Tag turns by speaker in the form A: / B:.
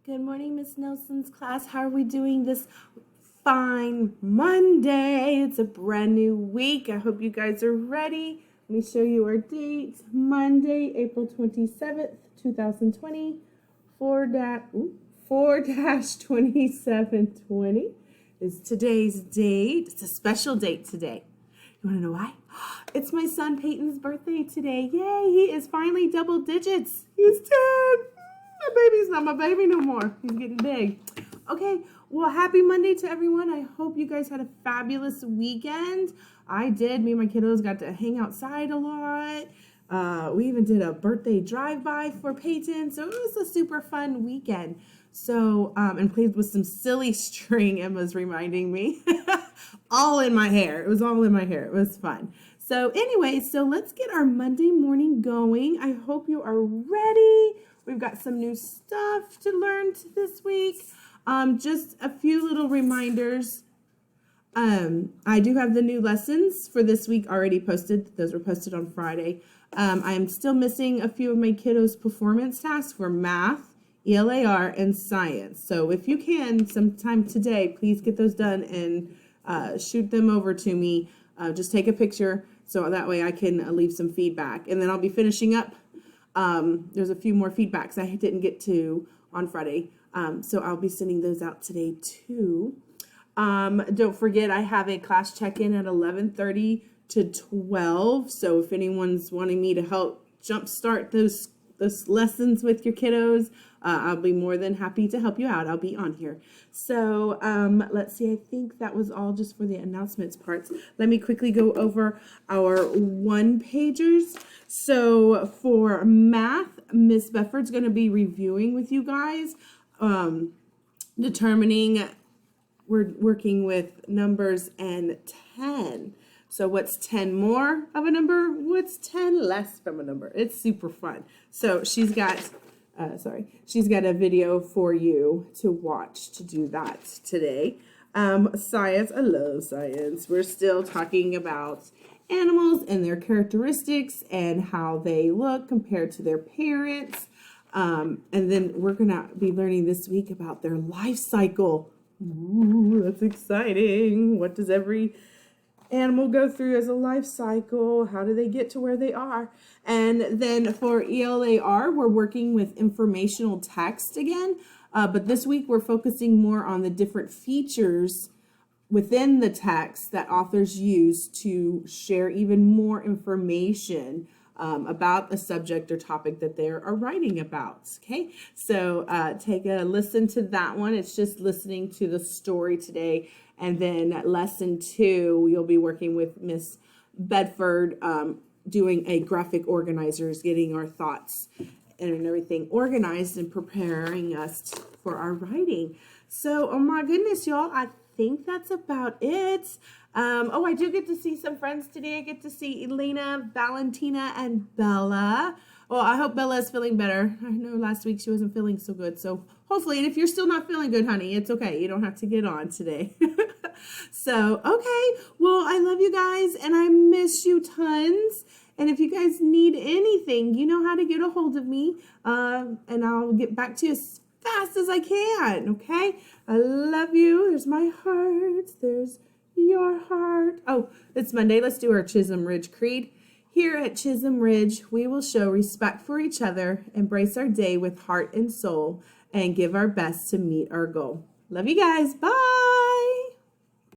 A: Good morning, Miss Nelson's class. How are we doing this fine Monday? It's a brand new week. I hope you guys are ready. Let me show you our dates. Monday, April 27th, 2020, 4-2720 is today's date. It's a special date today. You want to know why? It's my son Peyton's birthday today. Yay, he is finally double digits. He's 10. My baby's not my baby no more. He's getting big. Okay, well, happy Monday to everyone. I hope you guys had a fabulous weekend. I did. Me and my kiddos got to hang outside a lot. We even did a birthday drive-by for Peyton. So it was a super fun weekend. So, and played with some silly string, Emma's reminding me. All in my hair. It was all in my hair. It was fun. So anyway, so let's get our Monday morning going. I hope you are ready. We've got some new stuff to learn this week. Just a few little reminders. I do have the new lessons for this week already posted. Those were posted on Friday. I am still missing a few of my kiddos' performance tasks for math, ELAR, and science. So if you can, sometime today, please get those done and shoot them over to me. Just take a picture so that way I can leave some feedback. And then I'll be finishing up. There's a few more feedbacks I didn't get to on Friday. So I'll be sending those out today too. Don't forget I have a class check-in at 11:30 to 12. So if anyone's wanting me to help jumpstart those lessons with your kiddos, I'll be more than happy to help you out. I'll be on here. So let's see. I think that was all just for the announcements parts. Let me quickly go over our one-pagers. So for math, Miss Befford's going to be reviewing with you guys, determining we're working with numbers and 10. So what's 10 more of a number? What's 10 less from a number? It's super fun. So she's got a video for you to watch to do that today. Science, I love science. We're still talking about animals and their characteristics and how they look compared to their parents. And then we're gonna be learning this week about their life cycle. Ooh, that's exciting. What does every animal go through as a life cycle? How do they get to where they are? And then for ELAR, we're working with informational text again. But this week we're focusing more on the different features within the text that authors use to share even more information about the subject or topic that they are writing about. Okay, so take a listen to that one. It's just listening to the story today. And then lesson 2, you'll be working with Miss Bedford, doing a graphic organizers, getting our thoughts and everything organized and preparing us for our writing. So, oh my goodness, y'all, I think that's about it. I do get to see some friends today. I get to see Elena, Valentina, and Bella. Well, I hope Bella is feeling better. I know last week she wasn't feeling so good. So hopefully, and if you're still not feeling good, honey, it's okay. You don't have to get on today. So, okay. Well, I love you guys and I miss you tons. And if you guys need anything, you know how to get a hold of me. And I'll get back to you as fast as I can. Okay. I love you. There's my heart. There's your heart. Oh, it's Monday. Let's do our Chisholm Ridge Creed. Here at Chisholm Ridge, we will show respect for each other, embrace our day with heart and soul, and give our best to meet our goal. Love you guys. Bye.